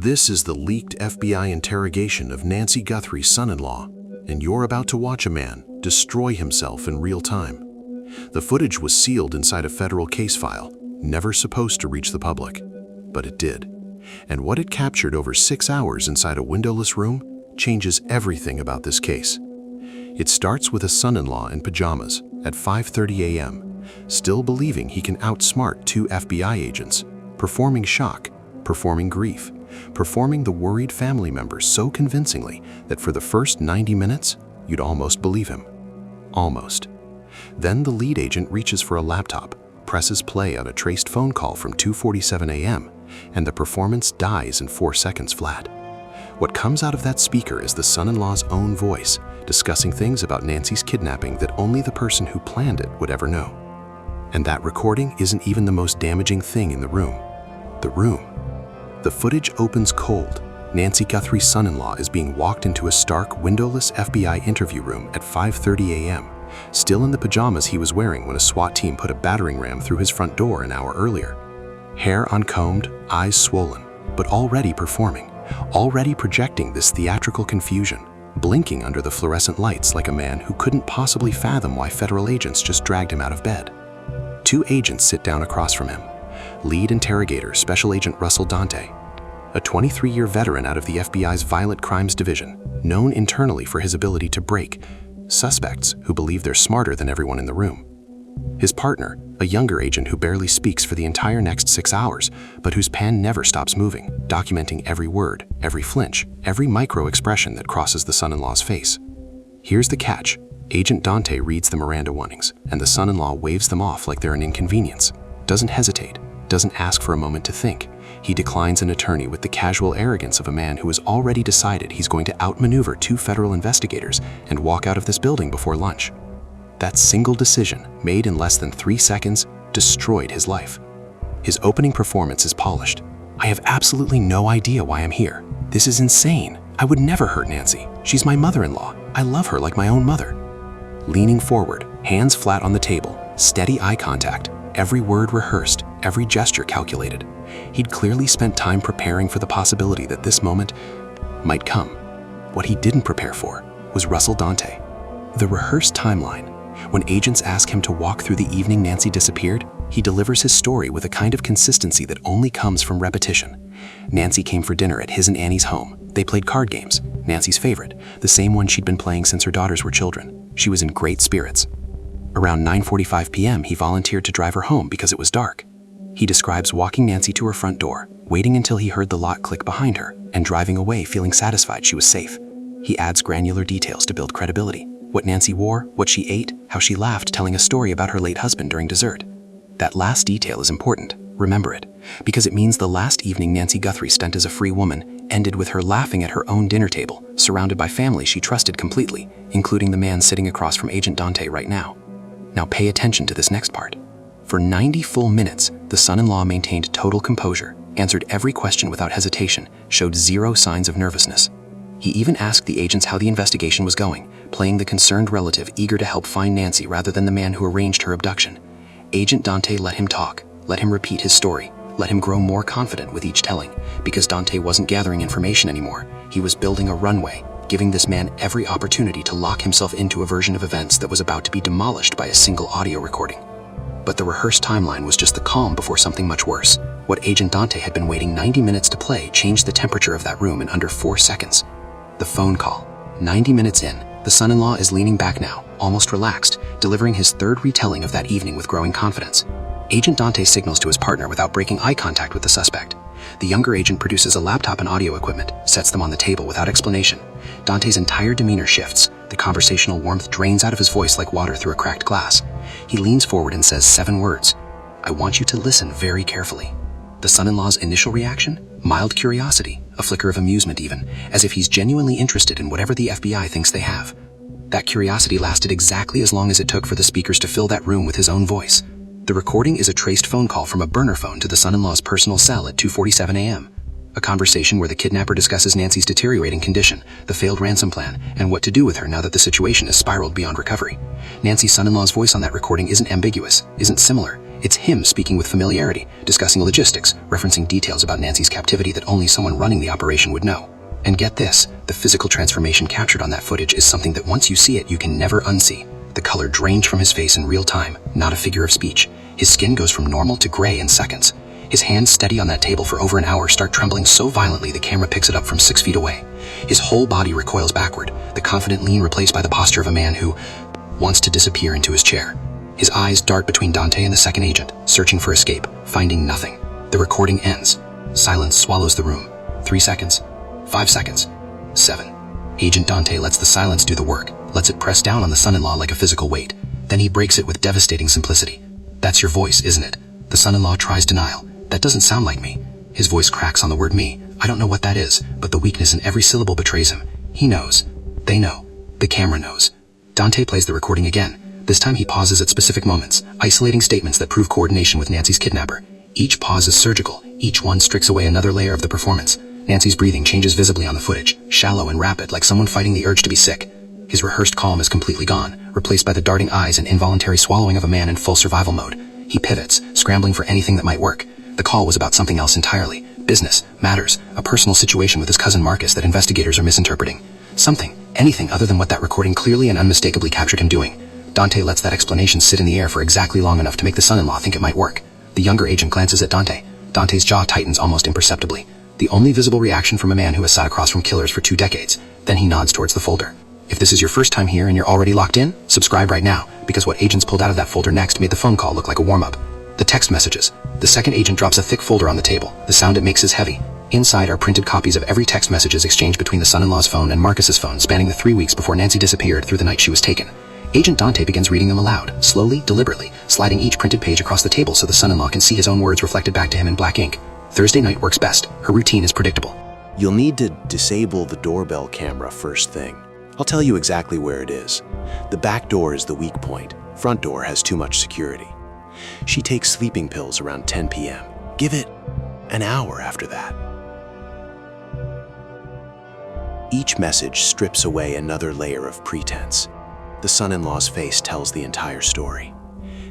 This is the leaked FBI interrogation of Nancy Guthrie's son-in-law, and you're about to watch a man destroy himself in real time. The footage was sealed inside a federal case file, never supposed to reach the public, but it did. And what it captured over 6 hours inside a windowless room changes everything about this case. It starts with a son-in-law in pajamas at 5:30 a.m., still believing he can outsmart 2 FBI agents, performing shock, performing grief, performing the worried family members so convincingly that for the first 90 minutes, you'd almost believe him. Almost. Then the lead agent reaches for a laptop, presses play on a traced phone call from 2:47 a.m., and the performance dies in 4 seconds flat. What comes out of that speaker is the son-in-law's own voice, discussing things about Nancy's kidnapping that only the person who planned it would ever know. And that recording isn't even the most damaging thing in the room. The room. The footage opens cold. Nancy Guthrie's son-in-law is being walked into a stark, windowless FBI interview room at 5:30 a.m., still in the pajamas he was wearing when a SWAT team put a battering ram through his front door an hour earlier. Hair uncombed, eyes swollen, but already performing, already projecting this theatrical confusion, blinking under the fluorescent lights like a man who couldn't possibly fathom why federal agents just dragged him out of bed. 2 agents sit down across from him. Lead interrogator, Special Agent Russell Dante, a 23-year veteran out of the FBI's Violent Crimes Division, known internally for his ability to break suspects who believe they're smarter than everyone in the room. His partner, a younger agent who barely speaks for the entire next 6 hours, but whose pen never stops moving, documenting every word, every flinch, every micro-expression that crosses the son-in-law's face. Here's the catch. Agent Dante reads the Miranda warnings, and the son-in-law waves them off like they're an inconvenience. Doesn't hesitate, doesn't ask for a moment to think. He declines an attorney with the casual arrogance of a man who has already decided he's going to outmaneuver 2 federal investigators and walk out of this building before lunch. That single decision, made in less than 3 seconds, destroyed his life. His opening performance is polished. "I have absolutely no idea why I'm here. This is insane. I would never hurt Nancy. She's my mother-in-law. I love her like my own mother." Leaning forward, hands flat on the table, steady eye contact, every word rehearsed, every gesture calculated. He'd clearly spent time preparing for the possibility that this moment might come. What he didn't prepare for was Russell Dante. The rehearsed timeline. When agents ask him to walk through the evening Nancy disappeared, he delivers his story with a kind of consistency that only comes from repetition. Nancy came for dinner at his and Annie's home. They played card games, Nancy's favorite, the same one she'd been playing since her daughters were children. She was in great spirits. Around 9:45 p.m., he volunteered to drive her home because it was dark. He describes walking Nancy to her front door, waiting until he heard the lock click behind her, and driving away feeling satisfied she was safe. He adds granular details to build credibility. What Nancy wore, what she ate, how she laughed, telling a story about her late husband during dessert. That last detail is important. Remember it, because it means the last evening Nancy Guthrie spent as a free woman ended with her laughing at her own dinner table, surrounded by family she trusted completely, including the man sitting across from Agent Dante right now. Now pay attention to this next part. For 90 full minutes, the son-in-law maintained total composure, answered every question without hesitation, showed 0 signs of nervousness. He even asked the agents how the investigation was going, playing the concerned relative eager to help find Nancy rather than the man who arranged her abduction. Agent Dante let him talk, let him repeat his story, let him grow more confident with each telling, because Dante wasn't gathering information anymore. He was building a runway, giving this man every opportunity to lock himself into a version of events that was about to be demolished by a single audio recording. But the rehearsed timeline was just the calm before something much worse. What Agent Dante had been waiting 90 minutes to play changed the temperature of that room in under 4 seconds. The phone call. 90 minutes in, the son-in-law is leaning back now, almost relaxed, delivering his 3rd retelling of that evening with growing confidence. Agent Dante signals to his partner without breaking eye contact with the suspect. The younger agent produces a laptop and audio equipment, sets them on the table without explanation. Dante's entire demeanor shifts. The conversational warmth drains out of his voice like water through a cracked glass. He leans forward and says 7 words. "I want you to listen very carefully." The son-in-law's initial reaction? Mild curiosity, a flicker of amusement even, as if he's genuinely interested in whatever the FBI thinks they have. That curiosity lasted exactly as long as it took for the speakers to fill that room with his own voice. The recording is a traced phone call from a burner phone to the son-in-law's personal cell at 2:47 a.m. A conversation where the kidnapper discusses Nancy's deteriorating condition, the failed ransom plan, and what to do with her now that the situation has spiraled beyond recovery. Nancy's son-in-law's voice on that recording isn't ambiguous, isn't similar. It's him speaking with familiarity, discussing logistics, referencing details about Nancy's captivity that only someone running the operation would know. And get this, the physical transformation captured on that footage is something that once you see it, you can never unsee. The color drains from his face in real time, not a figure of speech. His skin goes from normal to gray in seconds. His hands steady on that table for over an hour start trembling so violently the camera picks it up from 6 feet away. His whole body recoils backward, the confident lean replaced by the posture of a man who wants to disappear into his chair. His eyes dart between Dante and the second agent, searching for escape, finding nothing. The recording ends. Silence swallows the room. 3 seconds. 5 seconds. 7. Agent Dante lets the silence do the work, lets it press down on the son-in-law like a physical weight. Then he breaks it with devastating simplicity. "That's your voice, isn't it?" The son-in-law tries denial. "That doesn't sound like me." His voice cracks on the word me. "I don't know what that is, but the weakness in every syllable betrays him." He knows. They know. The camera knows. Dante plays the recording again. This time he pauses at specific moments, isolating statements that prove coordination with Nancy's kidnapper. Each pause is surgical. Each one strips away another layer of the performance. Nancy's breathing changes visibly on the footage, shallow and rapid like someone fighting the urge to be sick. His rehearsed calm is completely gone, replaced by the darting eyes and involuntary swallowing of a man in full survival mode. He pivots, scrambling for anything that might work. The call was about something else entirely. Business, matters, a personal situation with his cousin Marcus that investigators are misinterpreting. Something, anything other than what that recording clearly and unmistakably captured him doing. Dante lets that explanation sit in the air for exactly long enough to make the son-in-law think it might work. The younger agent glances at Dante. Dante's jaw tightens almost imperceptibly. The only visible reaction from a man who has sat across from killers for 2 decades. Then he nods towards the folder. If this is your first time here and you're already locked in, subscribe right now, because what agents pulled out of that folder next made the phone call look like a warm-up. The text messages. The second agent drops a thick folder on the table. The sound it makes is heavy. Inside are printed copies of every text messages exchanged between the son-in-law's phone and Marcus's phone spanning the 3 weeks before Nancy disappeared through the night she was taken. Agent Dante begins reading them aloud, slowly, deliberately, sliding each printed page across the table so the son-in-law can see his own words reflected back to him in black ink. Thursday night works best. Her routine is predictable. You'll need to disable the doorbell camera first thing. I'll tell you exactly where it is. The back door is the weak point. Front door has too much security. She takes sleeping pills around 10 p.m. Give it an hour after that. Each message strips away another layer of pretense. The son-in-law's face tells the entire story.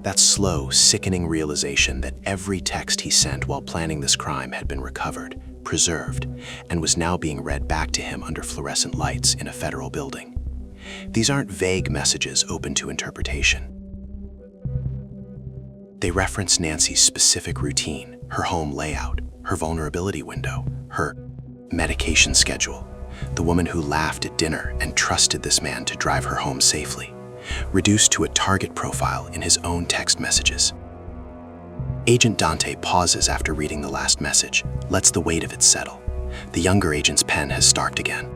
That slow, sickening realization that every text he sent while planning this crime had been recovered, preserved, and was now being read back to him under fluorescent lights in a federal building. These aren't vague messages open to interpretation. They reference Nancy's specific routine, her home layout, her vulnerability window, her medication schedule, the woman who laughed at dinner and trusted this man to drive her home safely, reduced to a target profile in his own text messages. Agent Dante pauses after reading the last message, lets the weight of it settle. The younger agent's pen has started again.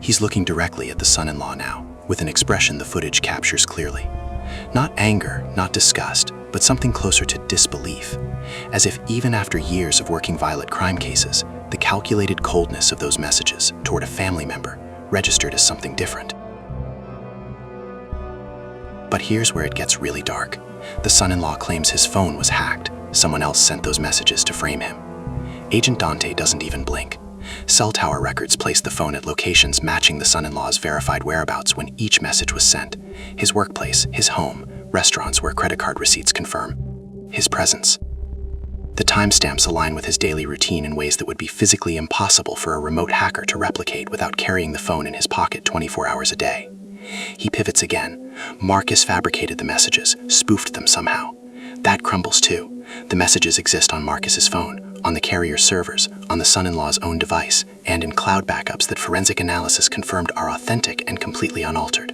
He's looking directly at the son-in-law now, with an expression the footage captures clearly. Not anger, not disgust, but something closer to disbelief, as if even after years of working violent crime cases, the calculated coldness of those messages toward a family member registered as something different. But here's where it gets really dark. The son-in-law claims his phone was hacked. Someone else sent those messages to frame him. Agent Dante doesn't even blink. Cell tower records place the phone at locations matching the son-in-law's verified whereabouts when each message was sent. His workplace, his home, restaurants where credit card receipts confirm his presence. The timestamps align with his daily routine in ways that would be physically impossible for a remote hacker to replicate without carrying the phone in his pocket 24 hours a day. He pivots again. Marcus fabricated the messages, spoofed them somehow. That crumbles too. The messages exist on Marcus's phone, on the carrier's servers, on the son-in-law's own device, and in cloud backups that forensic analysis confirmed are authentic and completely unaltered.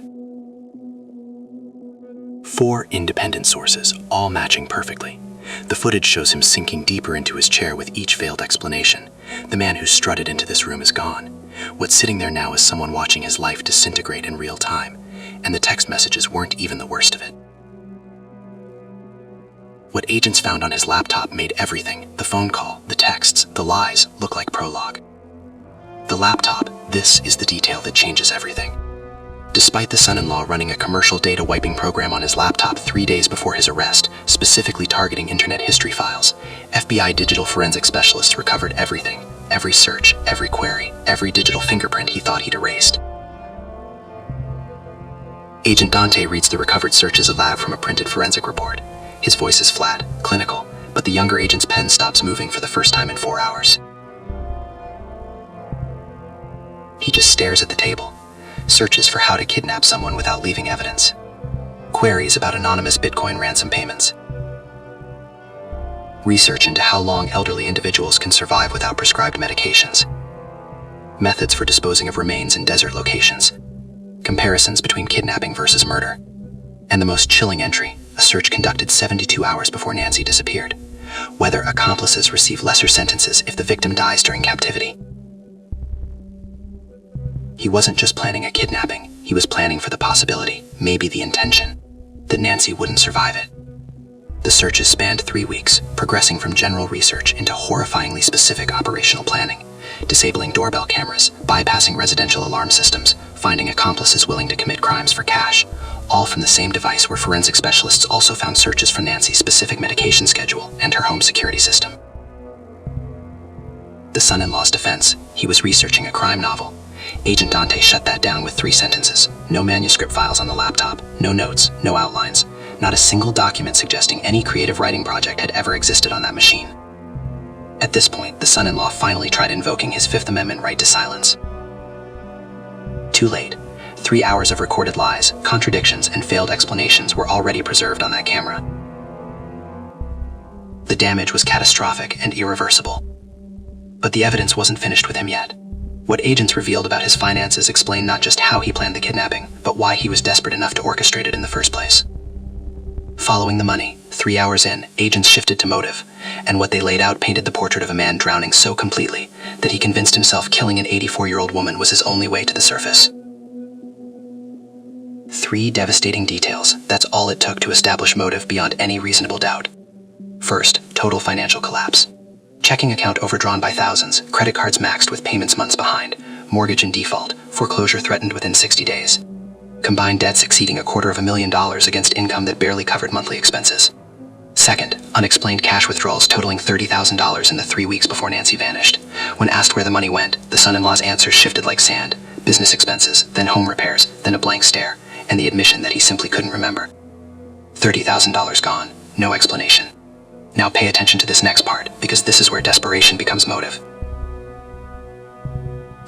4 independent sources, all matching perfectly. The footage shows him sinking deeper into his chair with each failed explanation. The man who strutted into this room is gone. What's sitting there now is someone watching his life disintegrate in real time, and the text messages weren't even the worst of it. What agents found on his laptop made everything, the phone call, the texts, the lies, look like prologue. The laptop, this is the detail that changes everything. Despite the son-in-law running a commercial data wiping program on his laptop 3 days before his arrest, specifically targeting internet history files, FBI digital forensic specialists recovered everything, every search, every query, every digital fingerprint he thought he'd erased. Agent Dante reads the recovered searches aloud from a printed forensic report. His voice is flat, clinical, but the younger agent's pen stops moving for the first time in 4 hours. He just stares at the table. Searches for how to kidnap someone without leaving evidence. Queries about anonymous Bitcoin ransom payments. Research into how long elderly individuals can survive without prescribed medications. Methods for disposing of remains in desert locations. Comparisons between kidnapping versus murder. And the most chilling entry, a search conducted 72 hours before Nancy disappeared. Whether accomplices receive lesser sentences if the victim dies during captivity. He wasn't just planning a kidnapping, he was planning for the possibility, maybe the intention, that Nancy wouldn't survive it. The searches spanned 3 weeks, progressing from general research into horrifyingly specific operational planning, disabling doorbell cameras, bypassing residential alarm systems, finding accomplices willing to commit crimes for cash, all from the same device where forensic specialists also found searches for Nancy's specific medication schedule and her home security system. The son-in-law's defense, he was researching a crime novel. Agent Dante shut that down with 3 sentences. No manuscript files on the laptop, no notes, no outlines, not a single document suggesting any creative writing project had ever existed on that machine. At this point, the son-in-law finally tried invoking his Fifth Amendment right to silence. Too late. 3 hours of recorded lies, contradictions, and failed explanations were already preserved on that camera. The damage was catastrophic and irreversible. But the evidence wasn't finished with him yet. What agents revealed about his finances explained not just how he planned the kidnapping, but why he was desperate enough to orchestrate it in the first place. Following the money, 3 hours in, agents shifted to motive, and what they laid out painted the portrait of a man drowning so completely that he convinced himself killing an 84-year-old woman was his only way to the surface. 3 devastating details, that's all it took to establish motive beyond any reasonable doubt. First, total financial collapse. Checking account overdrawn by thousands, credit cards maxed with payments months behind, mortgage in default, foreclosure threatened within 60 days. Combined debts exceeding $250,000 against income that barely covered monthly expenses. Second, unexplained cash withdrawals totaling $30,000 in the 3 weeks before Nancy vanished. When asked where the money went, the son-in-law's answers shifted like sand. Business expenses, then home repairs, then a blank stare, and the admission that he simply couldn't remember. $30,000 gone, no explanation. Now pay attention to this next part, because this is where desperation becomes motive.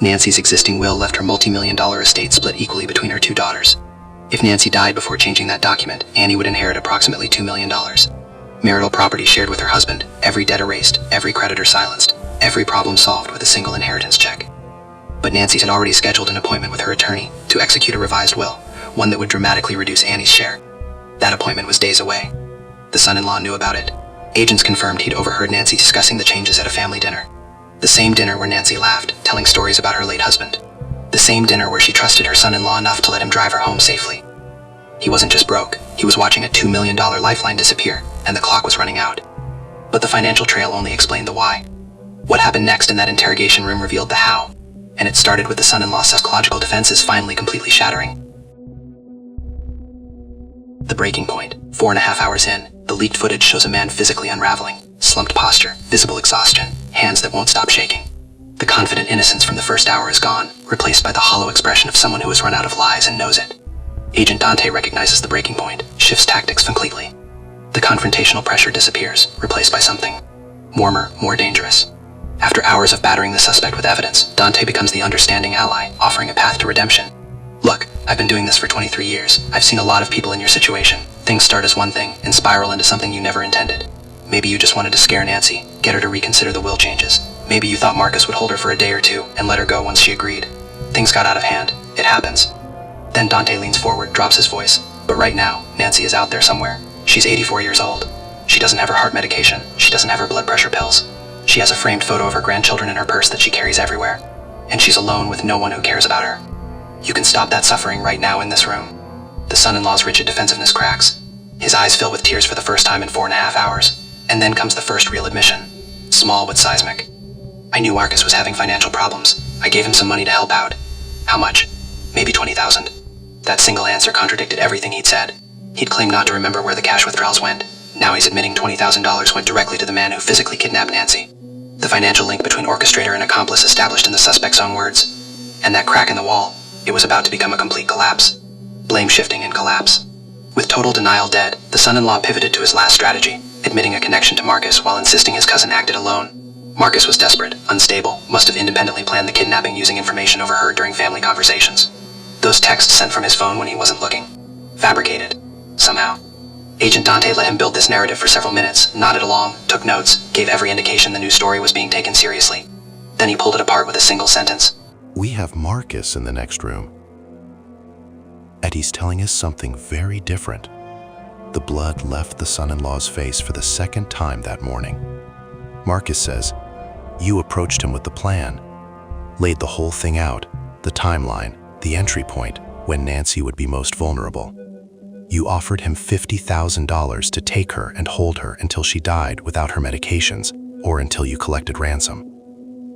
Nancy's existing will left her multi-million-dollar estate split equally between her 2 daughters. If Nancy died before changing that document, Annie would inherit approximately $2 million. Marital property shared with her husband, every debt erased, every creditor silenced, every problem solved with a single inheritance check. But Nancy had already scheduled an appointment with her attorney to execute a revised will, one that would dramatically reduce Annie's share. That appointment was days away. The son-in-law knew about it. Agents confirmed he'd overheard Nancy discussing the changes at a family dinner. The same dinner where Nancy laughed, telling stories about her late husband. The same dinner where she trusted her son-in-law enough to let him drive her home safely. He wasn't just broke, he was watching a $2 million lifeline disappear, and the clock was running out. But the financial trail only explained the why. What happened next in that interrogation room revealed the how, and it started with the son-in-law's psychological defenses finally completely shattering. The breaking point, 4.5 hours in, the leaked footage shows a man physically unraveling, slumped posture, visible exhaustion, hands that won't stop shaking. The confident innocence from the first hour is gone, replaced by the hollow expression of someone who has run out of lies and knows it. Agent Dante recognizes the breaking point, shifts tactics completely. The confrontational pressure disappears, replaced by something warmer, more dangerous. After hours of battering the suspect with evidence, Dante becomes the understanding ally, offering a path to redemption. Look, I've been doing this for 23 years. I've seen a lot of people in your situation. Things start as one thing and spiral into something you never intended. Maybe you just wanted to scare Nancy, get her to reconsider the will changes. Maybe you thought Marcus would hold her for a day or two and let her go once she agreed. Things got out of hand. It happens. Then Dante leans forward, drops his voice. But right now, Nancy is out there somewhere. She's 84 years old. She doesn't have her heart medication. She doesn't have her blood pressure pills. She has a framed photo of her grandchildren in her purse that she carries everywhere. And she's alone with no one who cares about her. You can stop that suffering right now in this room. The son-in-law's rigid defensiveness cracks. His eyes fill with tears for the first time in 4.5 hours. And then comes the first real admission. Small but seismic. I knew Marcus was having financial problems. I gave him some money to help out. How much? Maybe $20,000. That single answer contradicted everything he'd said. He'd claimed not to remember where the cash withdrawals went. Now he's admitting $20,000 went directly to the man who physically kidnapped Nancy. The financial link between orchestrator and accomplice established in the suspect's own words. And that crack in the wall, it was about to become a complete collapse. blame shifting and collapse. With total denial dead, the son-in-law pivoted to his last strategy, admitting a connection to Marcus while insisting his cousin acted alone. Marcus was desperate, unstable, must have independently planned the kidnapping using information overheard during family conversations. Those texts sent from his phone when he wasn't looking. Fabricated. Somehow. Agent Dante let him build this narrative for several minutes, nodded along, took notes, gave every indication the new story was being taken seriously. Then he pulled it apart with a single sentence. We have Marcus in the next room, and he's telling us something very different. The blood left the son-in-law's face for the second time that morning. Marcus says, "You approached him with the plan, laid the whole thing out, the timeline, the entry point, when Nancy would be most vulnerable. You offered him $50,000 to take her and hold her until she died without her medications, or until you collected ransom.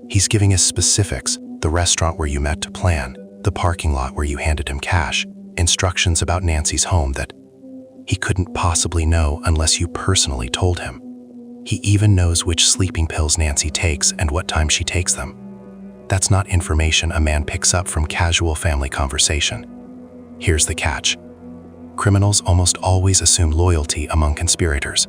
He's giving us specifics, the restaurant where you met to plan, the parking lot where you handed him cash, instructions about Nancy's home that he couldn't possibly know unless you personally told him. He even knows which sleeping pills Nancy takes and what time she takes them. That's not information a man picks up from casual family conversation. Here's the catch. Criminals almost always assume loyalty among conspirators.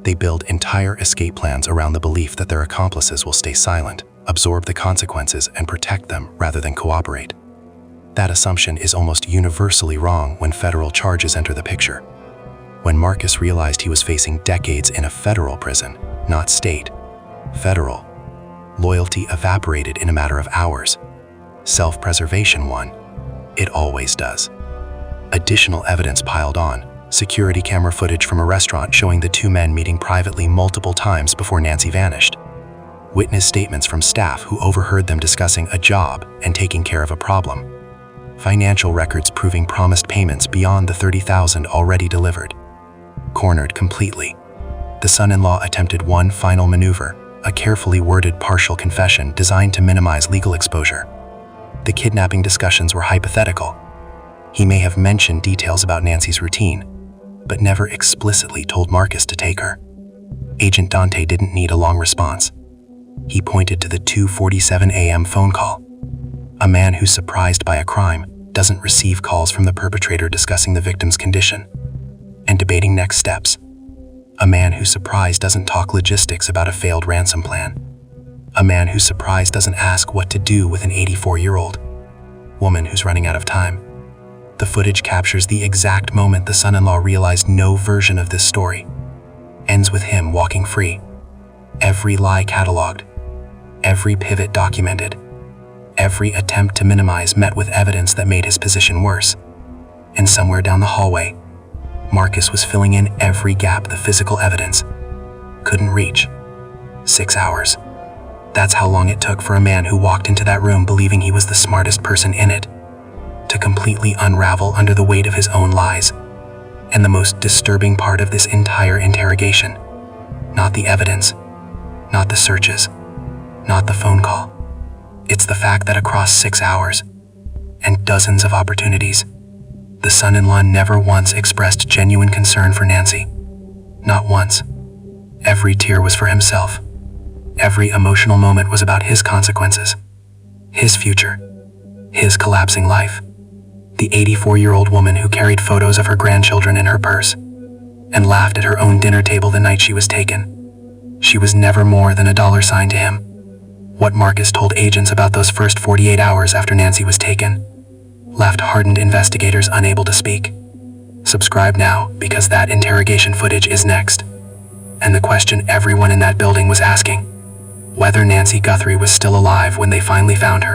They build entire escape plans around the belief that their accomplices will stay silent, absorb the consequences, and protect them rather than cooperate. That assumption is almost universally wrong when federal charges enter the picture. When Marcus realized he was facing decades in a federal prison, not state, federal, loyalty evaporated in a matter of hours. Self-preservation won. It always does. Additional evidence piled on. Security camera footage from a restaurant showing the two men meeting privately multiple times before Nancy vanished. Witness statements from staff who overheard them discussing a job and taking care of a problem. Financial records proving promised payments beyond the $30,000 already delivered. Cornered completely. The son-in-law attempted one final maneuver, a carefully worded partial confession designed to minimize legal exposure. The kidnapping discussions were hypothetical. He may have mentioned details about Nancy's routine, but never explicitly told Marcus to take her. Agent Dante didn't need a long response. He pointed to the 2:47 a.m. phone call. A man who's surprised by a crime doesn't receive calls from the perpetrator discussing the victim's condition and debating next steps. A man who's surprised doesn't talk logistics about a failed ransom plan. A man who's surprised doesn't ask what to do with an 84-year-old woman who's running out of time. The footage captures the exact moment the son-in-law realized no version of this story ends with him walking free. Every lie cataloged, every pivot documented, every attempt to minimize met with evidence that made his position worse. And somewhere down the hallway, Marcus was filling in every gap the physical evidence couldn't reach. 6 hours. That's how long it took for a man who walked into that room believing he was the smartest person in it to completely unravel under the weight of his own lies. And the most disturbing part of this entire interrogation, not the evidence, not the searches, not the phone call. It's the fact that across 6 hours and dozens of opportunities, the son-in-law never once expressed genuine concern for Nancy. Not once. Every tear was for himself. Every emotional moment was about his consequences, his future, his collapsing life. The 84-year-old woman who carried photos of her grandchildren in her purse and laughed at her own dinner table the night she was taken. She was never more than a dollar sign to him. What Marcus told agents about those first 48 hours after Nancy was taken left hardened investigators unable to speak. Subscribe now, because that interrogation footage is next. And the question everyone in that building was asking: whether Nancy Guthrie was still alive when they finally found her.